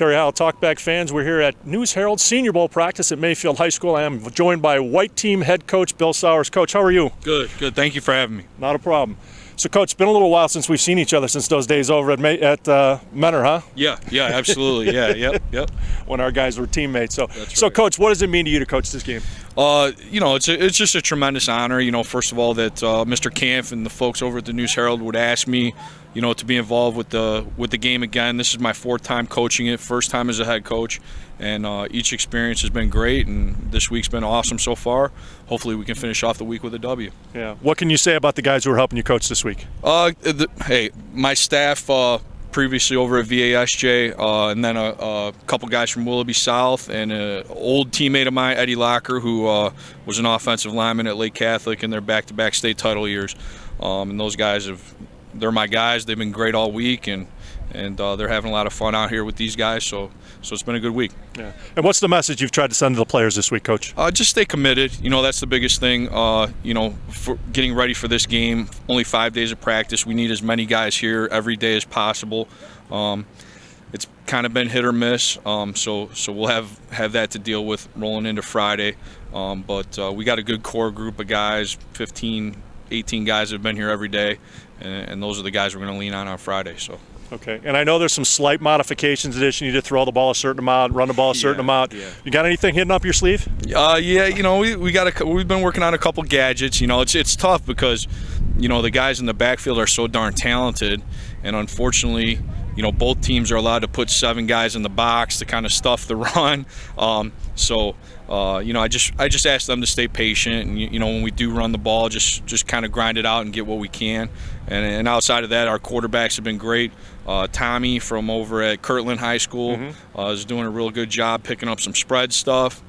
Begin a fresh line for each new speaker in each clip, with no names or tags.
Terry Howell, Talkback fans. We're here at News Herald Senior Bowl practice at Mayfield High School. I am joined by White Team head coach Bill Sowers. Coach, how are you?
Good. Thank you for having me.
Not a problem. So, Coach, it's been a little while since we've seen each other since those days over at Menor, huh?
Yeah, absolutely. Yep.
When our guys were teammates. So,
That's right.
Coach, what does it mean to you to coach this game?
It's just a tremendous honor. First of all, that Mr. Kampf and the folks over at the News Herald would ask me, to be involved with the game again. This is my fourth time coaching it, first time as a head coach, and each experience has been great. And this week's been awesome so far. Hopefully, we can finish off the week with a W.
Yeah. What can you say about the guys who are helping you coach this week?
Hey, my staff. Previously over at VASJ, and then a couple guys from Willoughby South, and an old teammate of mine, Eddie Locker, who was an offensive lineman at Lake Catholic in their back-to-back state title years. And those guys they're my guys. They've been great all week, and they're having a lot of fun out here with these guys. So it's been a good week.
Yeah. And what's the message you've tried to send to the players this week, Coach?
Just stay committed. That's the biggest thing. For getting ready for this game, only 5 days of practice. We need as many guys here every day as possible. It's kind of been hit or miss. So we'll have that to deal with rolling into Friday. But we got a good core group of guys, 15, 18 guys that have been here every day, and those are the guys we're going to lean on Friday. So.
Okay, and I know there's some slight modifications in addition. You need to throw the ball a certain amount, run the ball a certain amount.
Yeah.
You got anything hidden up your sleeve?
We've been working on a couple gadgets. It's tough because the guys in the backfield are so darn talented, and unfortunately, both teams are allowed to put 7 guys in the box to kind of stuff the run. I just ask them to stay patient, and when we do run the ball, just kind of grind it out and get what we can. And outside of that, our quarterbacks have been great. Tommy from over at Kirtland High School is doing a real good job picking up some spread stuff,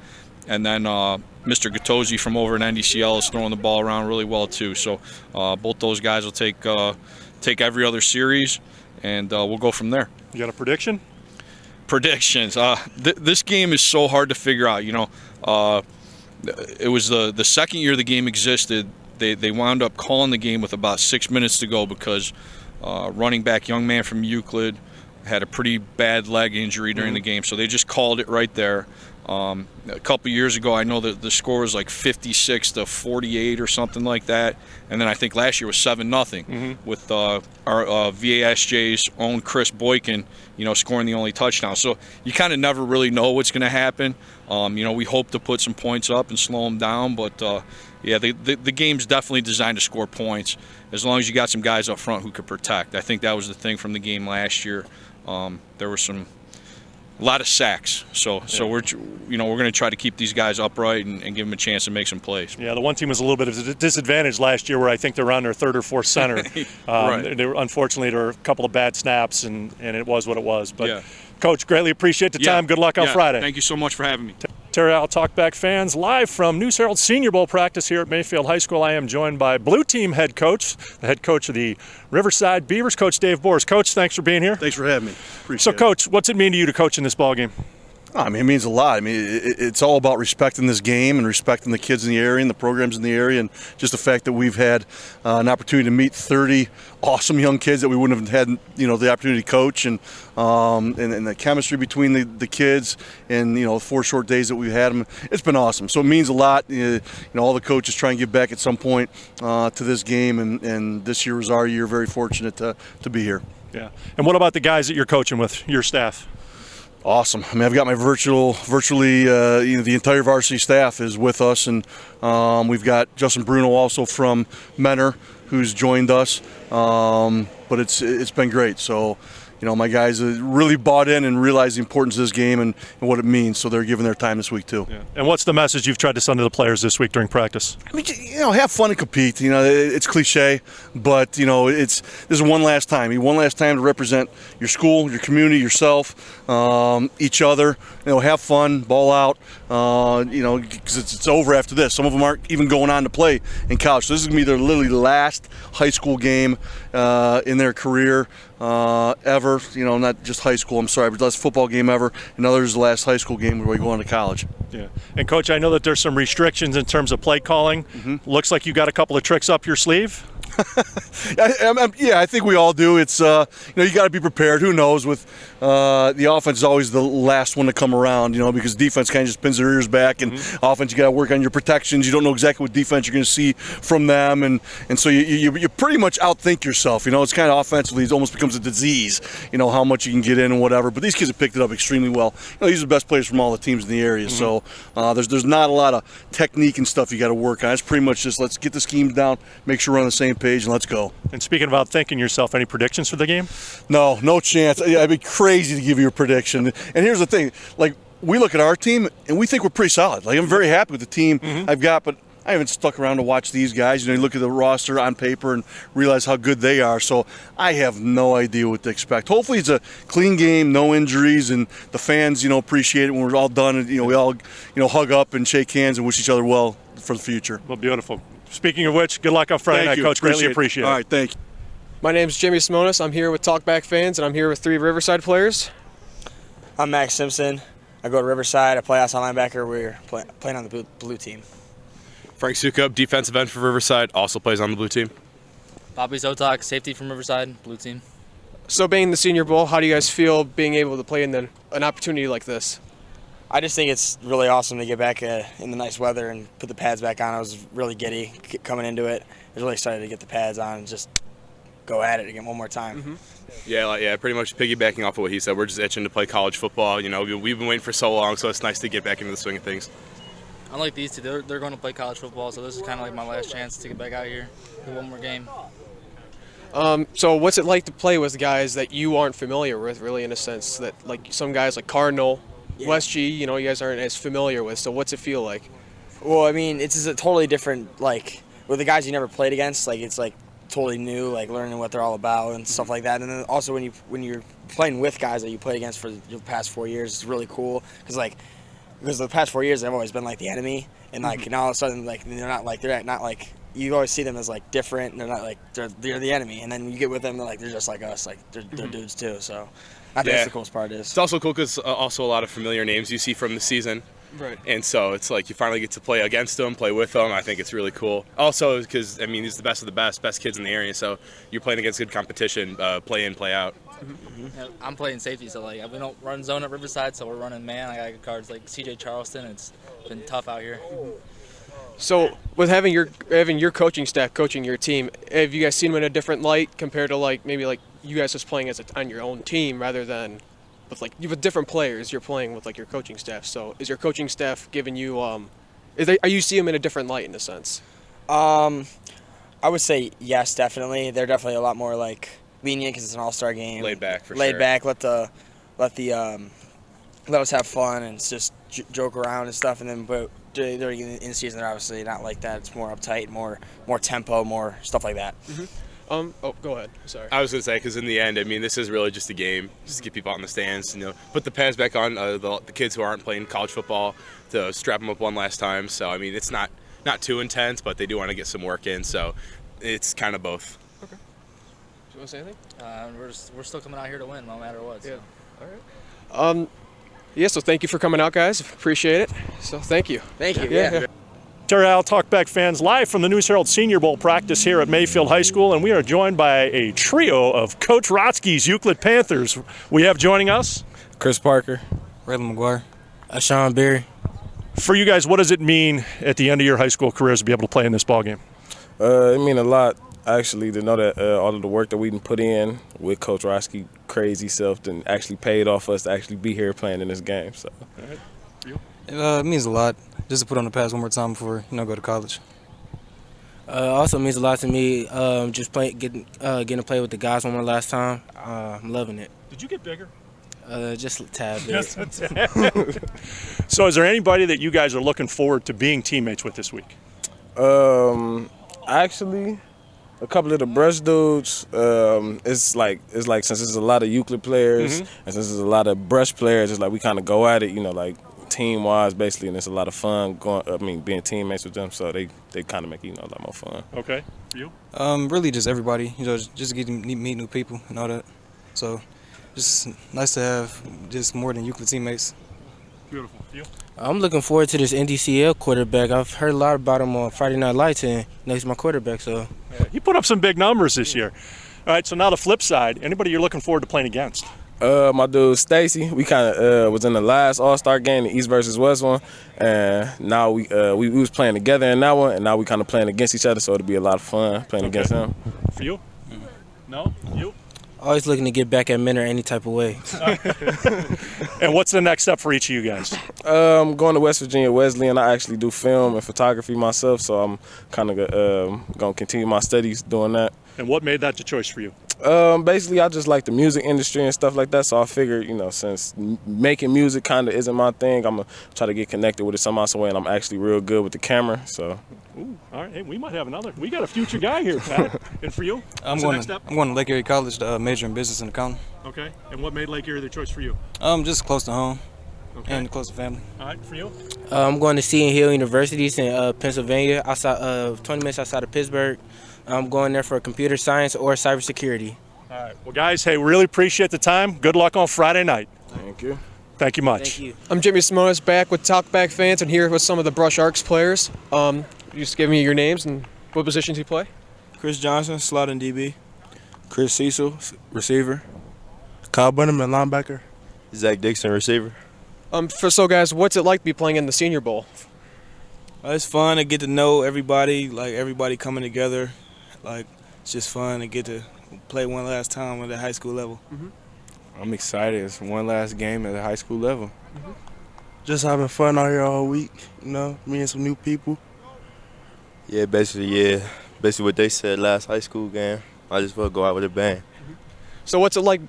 and then Mr. Gattosi from over at NDCL is throwing the ball around really well too. So both those guys will take every other series, and we'll go from there.
You got a prediction?
Predictions. This game is so hard to figure out. It was the second year the game existed. They wound up calling the game with about 6 minutes to go because running back, young man from Euclid, had a pretty bad leg injury during the game. So they just called it right there. A couple years ago, I know that the score was like 56-48 or something like that. And then I think last year was 7-0 with our VASJ's own Chris Boykin, scoring the only touchdown. So you kind of never really know what's going to happen. We hope to put some points up and slow them down, but the game's definitely designed to score points as long as you got some guys up front who could protect. I think that was the thing from the game last year. There were a lot of sacks, so we're going to try to keep these guys upright and give them a chance to make some plays.
Yeah, the one team was a little bit of a disadvantage last year, where I think they were on their third or fourth center.
Right.
Unfortunately, there were a couple of bad snaps, and it was what it was. But
yeah.
Coach, greatly appreciate the time. Good luck on Friday.
Thank you so much for having me.
Terry Howell, Talkback fans, live from News Herald Senior Bowl practice here at Mayfield High School. I am joined by Blue Team head coach, the head coach of the Riverside Beavers, Coach Dave Boers. Coach, thanks for being here.
Thanks for having me. Appreciate
it. So, Coach, what's it mean to you to coach in this ball game?
It means a lot. It's all about respecting this game and respecting the kids in the area and the programs in the area, and just the fact that we've had an opportunity to meet 30 awesome young kids that we wouldn't have had, the opportunity to coach, and the chemistry between the kids, and 4 short days that we've had them. It's been awesome. So it means a lot. All the coaches try and give back at some point to this game, and this year was our year. Very fortunate to be here. Yeah.
And what about the guys that you're coaching with, your staff?
Awesome. I've got my virtually the entire varsity staff is with us, and we've got Justin Bruno also from Menor who's joined us. But it's been great. So, my guys really bought in and realized the importance of this game and what it means. So they're giving their time this week too.
Yeah. And what's the message you've tried to send to the players this week during practice?
Have fun and compete. It's cliche, but this is one last time. One last time to represent your school, your community, yourself, each other. Have fun, ball out. Because it's over after this. Some of them aren't even going on to play in college. So this is gonna be their literally last high school game in their career ever. Not just high school. I'm sorry, but last football game ever. And others the last high school game where we go on to college.
Yeah. And Coach, I know that there's some restrictions in terms of play calling. Looks like you got a couple of tricks up your sleeve.
I think we all do. It's you got to be prepared. Who knows? With the offense is always the last one to come around. Because defense kind of just pins their ears back, and offense you got to work on your protections. You don't know exactly what defense you're going to see from them, and so you pretty much outthink yourself. It's kind of offensively, it almost becomes a disease. How much you can get in and whatever. But these kids have picked it up extremely well. These are the best players from all the teams in the area. So there's not a lot of technique and stuff you got to work on. It's pretty much just let's get the schemes down, make sure we're on the same page, and let's go.
And speaking about thinking yourself, any predictions for the game?
No chance. I'd be crazy to give you a prediction. And here's the thing, we look at our team and we think we're pretty solid. I'm very happy with the team I've got, but I haven't stuck around to watch these guys. You look at the roster on paper and realize how good they are. So I have no idea what to expect. Hopefully it's a clean game, no injuries, and the fans, appreciate it when we're all done. And, we all, hug up and shake hands and wish each other well for the future.
Well, beautiful. Speaking of which, good luck on Friday night, Coach. Greatly appreciate it.
All right, thank you.
My name is Jimmy Simonis. I'm here with Talkback Fans, and I'm here with 3 Riverside players.
I'm Max Simpson. I go to Riverside. I play outside linebacker. We're playing on the blue team.
Frank Sukup, defensive end for Riverside, also plays on the blue team.
Bobby Zotok, safety from Riverside, blue team.
So being the Senior Bowl, how do you guys feel being able to play in an opportunity like this?
I just think it's really awesome to get back in the nice weather and put the pads back on. I was really giddy coming into it. I was really excited to get the pads on and just go at it again one more time.
Yeah, pretty much piggybacking off of what he said. We're just itching to play college football. We've been waiting for so long, so it's nice to get back into the swing of things.
Unlike these two, they're going to play college football, so this is kind of like my last chance to get back out here, do one more game.
So what's it like to play with guys that you aren't familiar with, really, in a sense, that like some guys like Cardinal, West G, you guys aren't as familiar with, so what's it feel like?
Well, I mean, it's a totally different, with the guys you never played against, it's totally new, learning what they're all about and stuff like that. And then also when you're playing with guys that you played against for the past 4 years, it's really cool, because the past 4 years they've always been the enemy, and now all of a sudden they're not you always see them as different, and they're not they're the enemy, and then you get with them, they're just like us, they're dudes too. So I think that's the coolest part.
It's also cool because also a lot of familiar names you see from the season.
Right.
And so it's you finally get to play against them, play with them. I think it's really cool. Also because these are the best of the best kids in the area, so you're playing against good competition, play in, play out.
Yeah, I'm playing safety, so we don't run zone at Riverside, so we're running man. I got good cards like CJ Charleston. It's been tough out here.
So with having your coaching staff coaching your team, have you guys seen them in a different light compared to maybe you guys just playing on your own team rather than with different players you're playing with your coaching staff? So is your coaching staff giving you are you see them in a different light in a sense?
I would say yes, definitely. They're definitely a lot more lenient because it's an all-star game.
Laid back, for sure.
Laid back, let us have fun and just joke around and stuff. And then, but during in season, they're obviously not like that. It's more uptight, more tempo, more stuff like that.
Oh, go ahead. Sorry.
I was going to say, because in the end, this is really just a game, just to get people out in the stands, put the pads back on the kids who aren't playing college football, to strap them up one last time. So, it's not too intense, but they do want to get some work in, so it's kind of both.
Okay. Do you want to say anything?
We're still coming out here to win, no matter what. So.
Yeah. All right. So thank you for coming out, guys. Appreciate it. So thank you.
Thank you.
Yeah.
Terry Al, Talkback Fans, live from the News Herald Senior Bowl practice here at Mayfield High School, and we are joined by a trio of Coach Rotsky's Euclid Panthers. We have joining us
Chris Parker, Raylan McGuire, Sean Berry.
For you guys, what does it mean at the end of your high school careers to be able to play in this ball game?
It means a lot, actually, to know that all of the work that we put in with Coach Rotsky, crazy self, and actually paid off us to actually be here playing in this game. So,
all right.
It means a lot just to put on the pads one more time before go to college.
Also means a lot to me. Just getting to play with the guys one more last time. I'm loving it.
Did you get bigger?
Just a tad bit.
Just a tad. So, is there anybody that you guys are looking forward to being teammates with this week?
Actually, a couple of the brush dudes. It's like since there's a lot of Euclid players and since there's a lot of brush players, it's we kind of go at it, team-wise, basically, and it's a lot of fun being teammates with them. So they kind of make it a lot more fun.
Okay, you?
Really, just everybody. Just getting to meet new people and all that. So, just nice to have just more than Euclid teammates.
Beautiful. You?
I'm looking forward to this NDCL quarterback. I've heard a lot about him on Friday Night Lights, and he's my quarterback. So
He put up some big numbers this year. All right, so now the flip side. Anybody you're looking forward to playing against?
My dude Stacy, we kind of was in the last All-Star game, the East versus West one, and now we was playing together in that one, and now we kind of playing against each other, so it'll be a lot of fun playing against him.
For you? No? You?
Always looking to get back at Minner any type of way.
And what's the next step for each of you guys?
I'm going to West Virginia Wesleyan. I actually do film and photography myself, so I'm kind of going to continue my studies doing that.
And what made that the choice for you?
Basically, I just like the music industry and stuff like that, so I figured, since making music kind of isn't my thing, I'm going to try to get connected with it somehow, some way, and I'm actually real good with the camera, so.
Ooh, all right. Hey, we might have another. We got a future guy here, Pat. And for you?
I'm going to Lake Erie College to major in business and accounting.
Okay. And what made Lake Erie the choice for you?
Just close to home.
Okay.
And close to family.
All right, for you?
I'm going to Seton Hill University in Pennsylvania, outside 20 minutes outside of Pittsburgh. I'm going there for computer science or cybersecurity.
All right. Well, guys, hey, we really appreciate the time. Good luck on Friday night.
Thank you.
Thank you much.
Thank you.
I'm Jimmy Simonis, back with Talkback Fans, and here with some of the Brush Arcs players. Just give me your names and what positions you play.
Chris Johnson, slot and DB. Chris Cecil, receiver. Kyle Bunneman, linebacker.
Zach Dixon, receiver.
So guys, what's it like to be playing in the Senior Bowl?
It's fun to get to know everybody, everybody coming together. It's just fun to get to play one last time at the high school level.
Mm-hmm. I'm excited. It's one last game at the high school level.
Mm-hmm. Just having fun out here all week, meeting some new people.
Yeah, basically what they said last high school game. I just want to go out with a bang.
So what's it like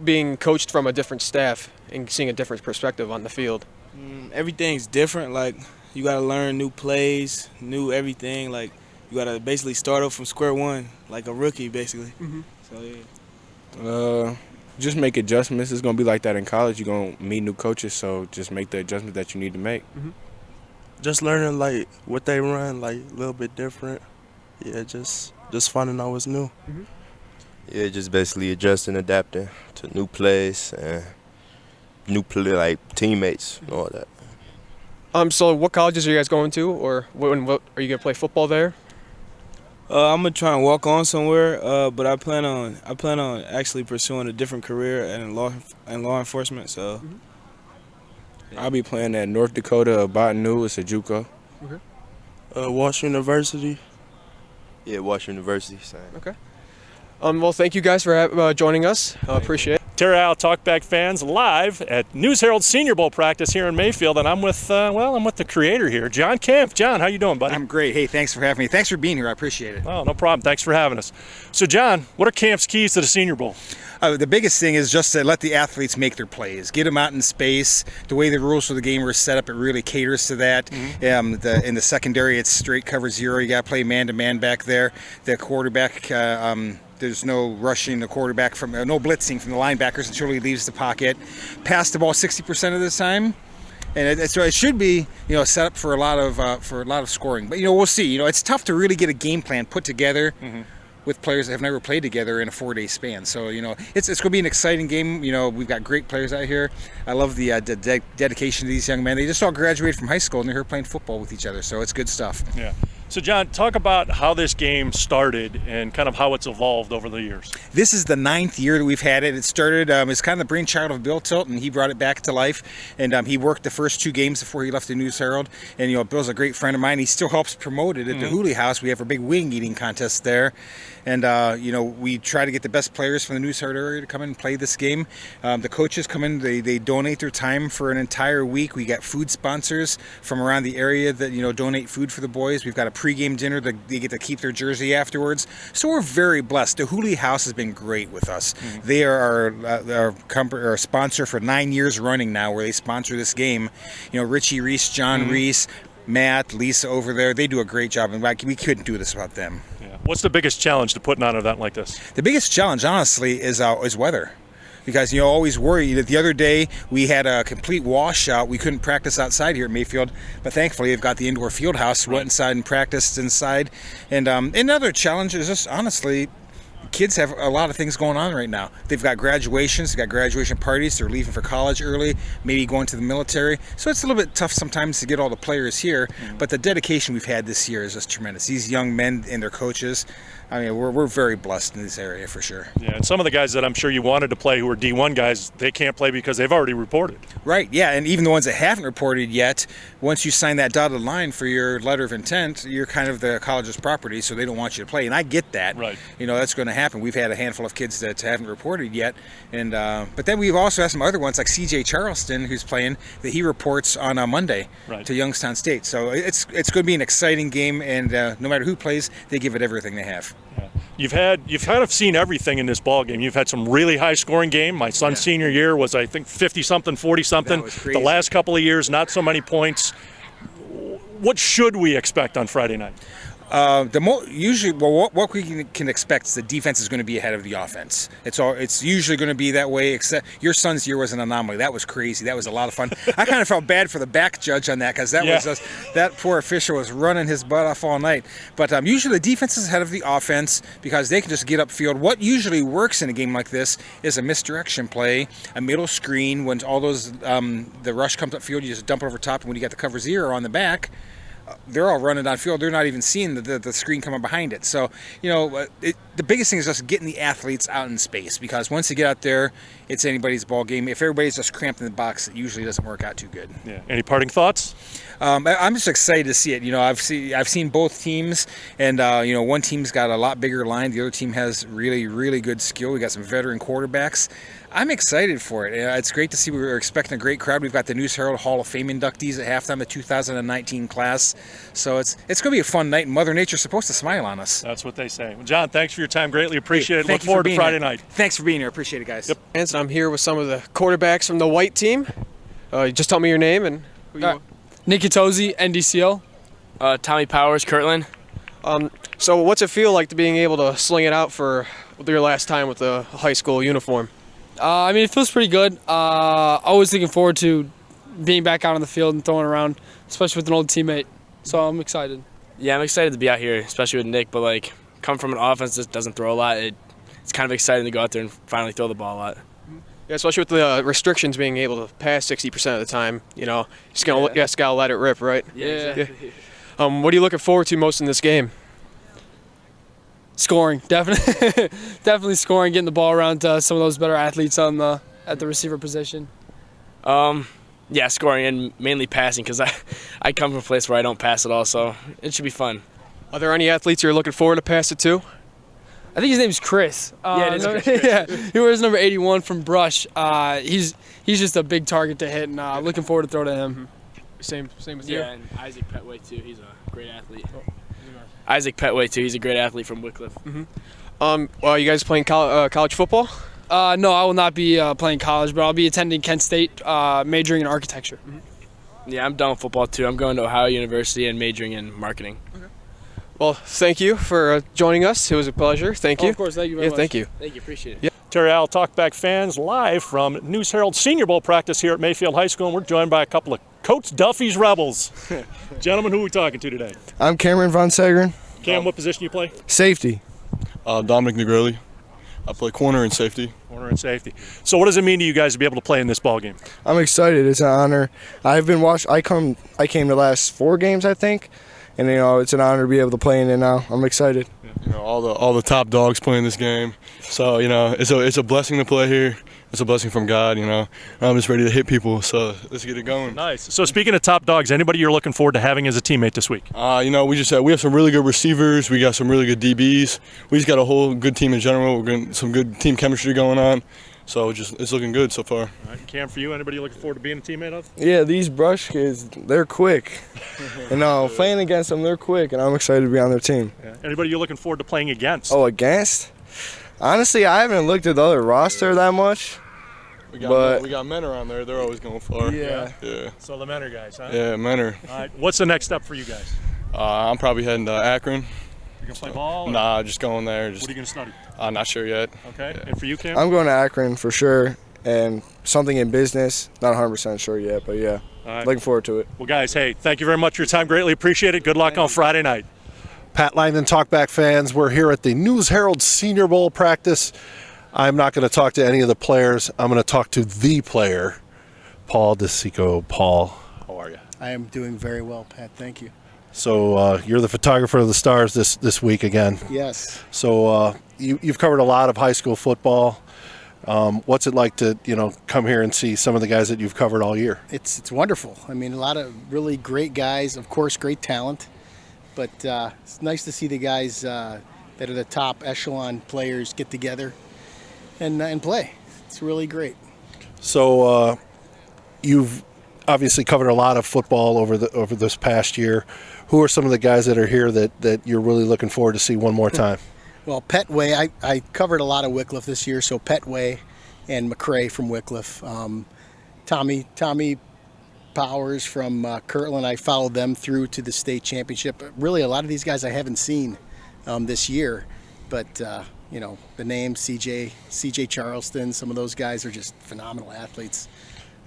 being coached from a different staff and seeing a different perspective on the field?
Everything's different. You got to learn new plays, new everything. You got to basically start up from square one, like a rookie, basically.
Mm-hmm.
So, yeah.
Just make adjustments. It's going to be like that in college. You're going to meet new coaches, so just make the adjustments that you need to make.
Mm-hmm.
Just learning, what they run, a little bit different. Yeah, just finding out what's new.
Mm-hmm.
Yeah, just basically adjusting, adapting to new plays and new teammates and all that.
So what colleges are you guys going to, or what are you going to play football there?
I'm gonna try and walk on somewhere, but I plan on actually pursuing a different career in law enforcement. So
I'll be playing at North Dakota Botanu. It's a JUCO.
Okay.
Wash University.
Yeah, Wash University. Same.
Okay. Well, thank you guys for joining us. Appreciate it.
Terry Isle Talkback Fans live at News Herald Senior Bowl practice here in Mayfield, and I'm with the creator here, John Kemp. John, how you doing, buddy?
I'm great. Hey, thanks for having me. Thanks for being here. I appreciate it.
Oh, no problem. Thanks for having us. So, John, what are Camp's keys to the Senior Bowl?
The biggest thing is just to let the athletes make their plays, get them out in space. The way the rules for the game are set up, it really caters to that. Mm-hmm. In the secondary, it's straight cover zero. You got to play man-to-man back there. The quarterback, there's no rushing the quarterback no blitzing from the linebackers until he leaves the pocket. Pass the ball 60% of the time. And so it should be, set up for a lot of scoring. But we'll see. It's tough to really get a game plan put together with players that have never played together in a 4-day span. So it's going to be an exciting game. We've got great players out here. I love the dedication to these young men. They just all graduated from high school and they're here playing football with each other. So it's good stuff.
Yeah. So, John, talk about how this game started and kind of how it's evolved over the years.
This is the 9th year that we've had it. It started, it's kind of the brainchild of Bill Tilt, and he brought it back to life. And he worked the first 2 games before he left the News Herald. And, Bill's a great friend of mine. He still helps promote it at the Hooley House. We have a big wing eating contest there. And, we try to get the best players from the News Herald area to come in and play this game. The coaches come in, they donate their time for an entire week. We got food sponsors from around the area that, donate food for the boys. We've got a pregame dinner that they get to keep their jersey afterwards. So we're very blessed. The Hooley House has been great with us. They are our sponsor for 9 years running now, where they sponsor this game. Richie Reese, John Reese, Matt, Lisa over there, they do a great job, and we couldn't do this without them.
Yeah. What's the biggest challenge to putting on an event like this?
The biggest challenge, honestly, is weather. Because always worry that the other day we had a complete washout. We couldn't practice outside here at Mayfield, but thankfully they've got the indoor field house. Went inside and practiced inside. And another challenge is just honestly, kids have a lot of things going on right now. They've got graduations, they've got graduation parties, they're leaving for college early, maybe going to the military. So it's a little bit tough sometimes to get all the players here, but the dedication we've had this year is just tremendous. These young men and their coaches, I mean, we're very blessed in this area for sure.
Yeah, and some of the guys that I'm sure you wanted to play who are D1 guys, they can't play because they've already reported.
Right, yeah, and even the ones that haven't reported yet, once you sign that dotted line for your letter of intent, you're kind of the college's property, so they don't want you to play. And I get that.
Right.
You know, that's going to happen. We've had a handful of kids that haven't reported yet, and but then we've also had some other ones like CJ Charleston, who's playing, that he reports on a Monday to Youngstown State. So it's going to be an exciting game, and no matter who plays, they give it everything they have.
Yeah. You've kind of seen everything in this ball game. You've had some really high scoring game. My son's senior year was, I think, 50-something, 40-something.
That was crazy.
The last couple of years, not so many points. What should we expect on Friday night?
What we can expect is the defense is going to be ahead of the offense. It's usually going to be that way. Except your son's year was an anomaly. That was crazy. That was a lot of fun. I kind of felt bad for the back judge on that because that poor official was running his butt off all night. But usually the defense is ahead of the offense because they can just get upfield. What usually works in a game like this is a misdirection play, a middle screen. When all those the rush comes upfield, you just dump it over top, and when you got the cover zero on the back, they're all running downfield. They're not even seeing the screen coming behind it. So, you know, the biggest thing is just getting the athletes out in space, because once they get out there, it's anybody's ball game. If everybody's just cramped in the box, it usually doesn't work out too good.
Yeah. Any parting thoughts?
I'm just excited to see it. You know, I've seen both teams, and you know, one team's got a lot bigger line. The other team has really, really good skill. We got some veteran quarterbacks. I'm excited for it. It's great to see. We were expecting a great crowd. We've got the News Herald Hall of Fame inductees at halftime, the 2019 class. So it's going to be a fun night, and Mother Nature's supposed to smile on us.
That's what they say. Well, John, thanks for your time. Greatly appreciate it. Look forward to Friday night.
Thanks for being here. Appreciate it, guys.
Yep.
And I'm here with some of the quarterbacks from the white team. Just tell me your name and who you are.
Nick Itozi, NDCL.
Tommy Powers, Kirtland.
So what's it feel like to being able to sling it out for your last time with the high school uniform?
I mean, it feels pretty good. Always looking forward to being back out on the field and throwing around, especially with an old teammate. So I'm excited.
Yeah, I'm excited to be out here, especially with Nick. But like, coming from an offense that doesn't throw a lot, it's kind of exciting to go out there and finally throw the ball a lot.
Yeah, especially with the restrictions, being able to pass 60% of the time. You know, just gotta let it rip, right?
Yeah, exactly.
What are you looking forward to most in this game?
Scoring, definitely, definitely scoring, getting the ball around to some of those better athletes at the receiver position.
Yeah, scoring and mainly passing, because I come from a place where I don't pass at all, so it should be fun.
Are there any athletes you're looking forward to pass it to?
I think his name's Chris.
Yeah, it is Chris.
Yeah, he wears number 81 from Brush. He's just a big target to hit, and looking forward to throw to him.
Same with you.
Yeah, and Isaac Petway too. He's a great athlete. Isaac Petway too. He's a great athlete from Wycliffe.
Well, you guys playing college football?
No, I will not be playing college, but I'll be attending Kent State, majoring in architecture.
Yeah, I'm done with football too. I'm going to Ohio University and majoring in marketing.
Okay. Well, thank you for joining us. It was a pleasure. Thank you.
Of course, thank you very much.
Thank you.
Thank you. Appreciate it.
Yep. Terry Al, Talkback fans, live from News Herald Senior Bowl practice here at Mayfield High School, and we're joined by a couple of Coach Duffy's Rebels. Gentlemen, who are we talking to today?
I'm Cameron Von Sagren.
Cam, what position you play?
Safety.
Dominic Negrelli. I play corner and safety.
Corner and safety. So what does it mean to you guys to be able to play in this ball game?
I'm excited. It's an honor. I came to the last 4 games, I think, and you know, it's an honor to be able to play in it now. I'm excited.
You know, all the top dogs playing this game. So, you know, it's a blessing to play here. It's a blessing from God, you know. I'm just ready to hit people, so let's get it going.
Nice. So speaking of top dogs, anybody you're looking forward to having as a teammate this week?
You know, we have some really good receivers. We got some really good DBs. We just got a whole good team in general. We're getting some good team chemistry going on. So it's looking good so far.
All right. Cam, for you, anybody you're looking forward to being a teammate of?
Yeah, these Brush kids, they're quick. You know, playing against them, they're quick, and I'm excited to be on their team.
Yeah. Anybody you're looking forward to playing against?
Oh, against? Honestly, I haven't looked at the other roster that much.
We got men around there. They're always going far.
Yeah.
So the Menor guys, huh?
Yeah, Menor.
All right. What's the next step for you guys?
I'm probably heading to Akron.
You gonna play ball? Or?
Nah, just going there.
What are you gonna study?
I'm not sure yet.
Okay.
Yeah.
And for you, Cam?
I'm going to Akron for sure, and something in business. Not 100% sure yet, but yeah.
All right.
Looking forward to it.
Well, guys, hey, thank you very much for your time. Greatly appreciate it. Good luck on Friday night.
Pat Langdon, Talkback fans. We're here at the News Herald Senior Bowl practice. I'm not going to talk to any of the players. I'm going to talk to the player, Paul DeSico. Paul, how are you?
I am doing very well, Pat. Thank you.
So you're the photographer of the stars this week again.
Yes.
So you've covered a lot of high school football. What's it like to come here and see some of the guys that you've covered all year?
It's wonderful. I mean, a lot of really great guys. Of course, great talent. But it's nice to see the guys that are the top echelon players get together and play. It's really great.
So you've obviously covered a lot of football over this past year. Who are some of the guys that are here that you're really looking forward to see one more time?
Well, Petway, I covered a lot of Wycliffe this year, so Petway and McCrae from Wycliffe. Tommy Powers from Kirtland, I followed them through to the state championship. Really, a lot of these guys I haven't seen this year, but the name CJ Charleston, some of those guys are just phenomenal athletes.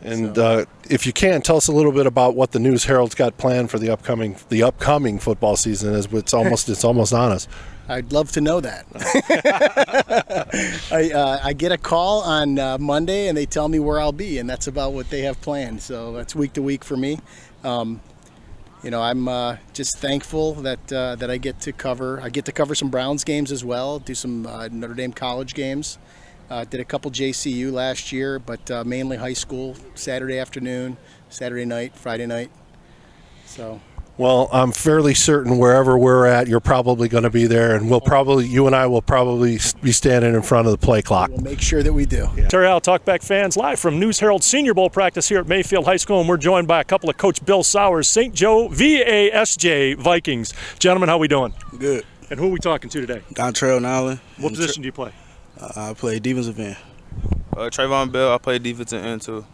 And if you can, tell us a little bit about what the News Herald's got planned for the upcoming football season. As it's almost on us.
I'd love to know that. I get a call on Monday and they tell me where I'll be, and that's about what they have planned. So that's week to week for me. I'm just thankful that I get to cover. I get to cover some Browns games as well. Do some Notre Dame college games. Did a couple JCU last year, but mainly high school. Saturday afternoon, Saturday night, Friday night. So.
Well, I'm fairly certain wherever we're at, you're probably going to be there, and you and I will probably be standing in front of the play clock.
We'll make sure that we do.
Yeah.
Terry Howell, Talkback fans, live from News Herald Senior Bowl practice here at Mayfield High School, and we're joined by a couple of Coach Bill Sowers, St. Joe VASJ Vikings. Gentlemen, how we doing?
Good.
And who are we talking to today?
Dontrell Nowlin.
What position do you play?
I play defensive end.
Trayvon Bell, I play defensive end too.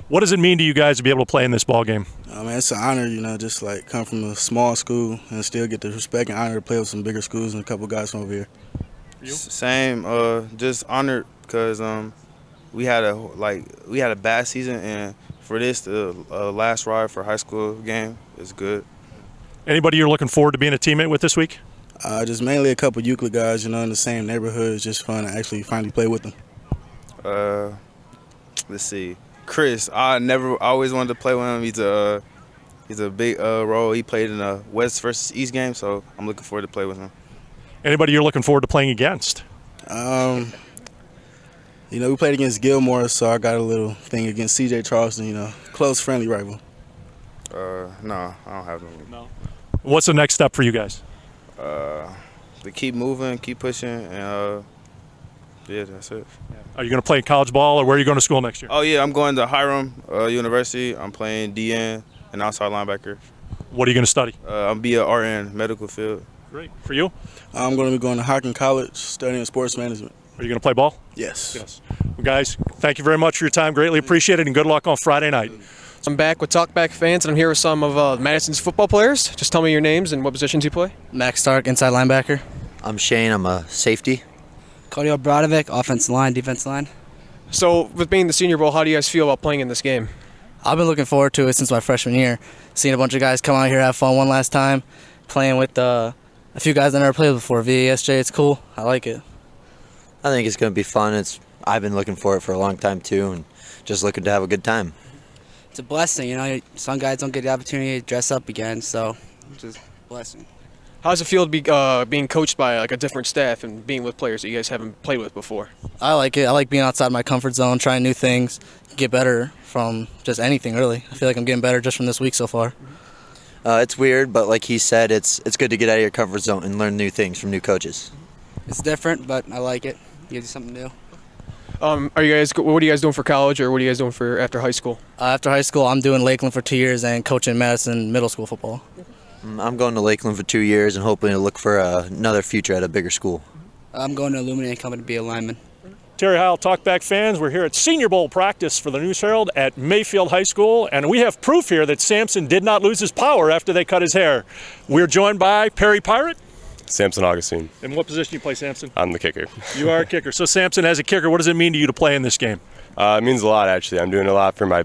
What does it mean to you guys to be able to play in this ball game?
Man, it's an honor, just like come from a small school and still get the respect and honor to play with some bigger schools and a couple guys from over here.
Same, just honored because we had a bad season, and for this, the last ride for high school game is good.
Anybody you're looking forward to being a teammate with this week?
Just mainly a couple Euclid guys, in the same neighborhood. It's just fun to actually finally play with them.
Let's see. Chris, I always wanted to play with him. He's a big role. He played in the West versus East game, so I'm looking forward to play with him.
Anybody you're looking forward to playing against?
We played against Gilmore, so I got a little thing against CJ Charleston, close, friendly rival.
No, I don't have
no. What's the next step for you guys?
To keep moving, keep pushing, and yeah, that's it.
Are you going to play college ball, or where are you going to school next year?
Oh, yeah, I'm going to Hiram University. I'm playing DN and outside linebacker.
What are you going to study?
I'll be a RN, medical field.
Great. For you?
I'm going to be going to Hockin College, studying sports management.
Are you going to play ball?
Yes.
Yes. Well, guys, thank you very much for your time. Greatly appreciate it, and good luck on Friday night.
I'm back with Talkback fans, and I'm here with some of Madison's football players. Just tell me your names and what positions you play.
Max Stark, inside linebacker.
I'm Shane. I'm a safety.
Cody Obradovic, offensive line, defensive line.
So, with being the Senior Bowl, how do you guys feel about playing in this game?
I've been looking forward to it since my freshman year. Seeing a bunch of guys come out here, have fun one last time, playing with a few guys I never played with before. VASJ, it's cool. I like it.
I think it's going to be fun. I've been looking for it for a long time too, and just looking to have a good time.
It's a blessing, Some guys don't get the opportunity to dress up again, so it's just a blessing.
How does it feel to be being coached by a different staff and being with players that you guys haven't played with before?
I like it. I like being outside my comfort zone, trying new things, get better from just anything, really. I feel like I'm getting better just from this week so far.
It's weird, but like he said, it's good to get out of your comfort zone and learn new things from new coaches.
It's different, but I like it. Gives you something new.
What are you guys doing for college, or what are you guys doing for after high school?
After high school, I'm doing Lakeland for 2 years and coaching Madison middle school football.
I'm going to Lakeland for 2 years and hoping to look for another future at a bigger school.
I'm going to Illuminate and coming to be a lineman.
Terry Howell, Talkback fans, we're here at Senior Bowl practice for the News Herald at Mayfield High School, and we have proof here that Samson did not lose his power after they cut his hair. We're joined by Perry Pirate.
Samson Augustine.
In what position do you play, Samson?
I'm the kicker.
You are a kicker. So Samson, as a kicker, what does it mean to you to play in this game?
It means a lot, actually. I'm doing a lot for my,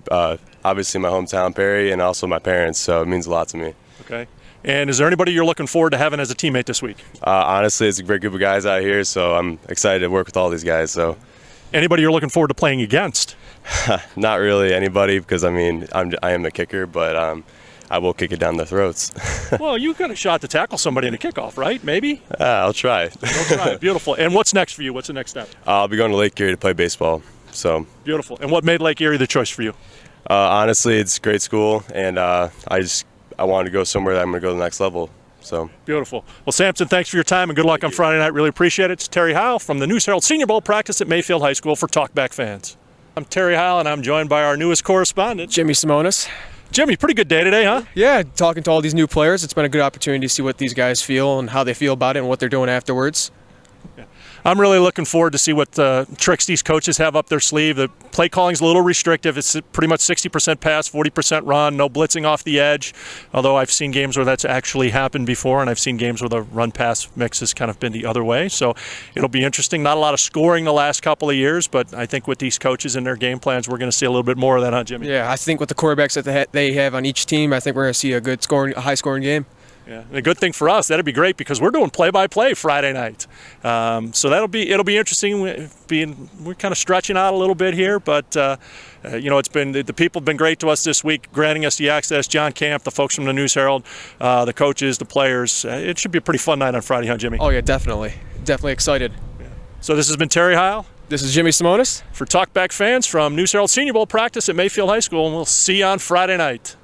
obviously my hometown, Perry, and also my parents, so it means a lot to me.
Okay. And is there anybody you're looking forward to having as a teammate this week?
Honestly, it's a great group of guys out here, so I'm excited to work with all these guys. So,
anybody you're looking forward to playing against?
Not really anybody, because I am the kicker, but I will kick it down their throats.
Well, you got a shot to tackle somebody in a kickoff, right? Maybe?
I'll try.
You'll try. Beautiful. And what's next for you? What's the next step?
I'll be going to Lake Erie to play baseball. So
Beautiful. And what made Lake Erie the choice for you?
honestly, it's a great school, and I wanted to go somewhere that I'm going to go to the next level. So
Beautiful. Well, Samson, thanks for your time and good luck on Friday night. Really appreciate it. It's Terry Heil from the News Herald Senior Bowl practice at Mayfield High School for Talkback Fans. I'm Terry Heil, and I'm joined by our newest correspondent,
Jimmy Simonis.
Jimmy. Pretty good day today, huh?
Yeah, talking to all these new players. It's been a good opportunity to see what these guys feel and how they feel about it and what they're doing afterwards.
I'm really looking forward to see what tricks these coaches have up their sleeve. The play calling's a little restrictive. It's pretty much 60% pass, 40% run, no blitzing off the edge. Although I've seen games where that's actually happened before, and I've seen games where the run-pass mix has kind of been the other way. So it'll be interesting. Not a lot of scoring the last couple of years, but I think with these coaches and their game plans, we're going to see a little bit more of that, huh, Jimmy?
Yeah, I think with the quarterbacks that they have on each team, I think we're going to see a high-scoring game.
Yeah, the good thing for us, that'd be great because we're doing play-by-play Friday night. So it'll be interesting. We're kind of stretching out a little bit here, but it's been the people have been great to us this week, granting us the access. John Camp, the folks from the News Herald, the coaches, the players. It should be a pretty fun night on Friday, huh, Jimmy?
Oh yeah, definitely excited.
Yeah. So this has been Terry Heil.
This is Jimmy Simonis
for Talkback Fans from News Herald Senior Bowl practice at Mayfield High School, and we'll see you on Friday night.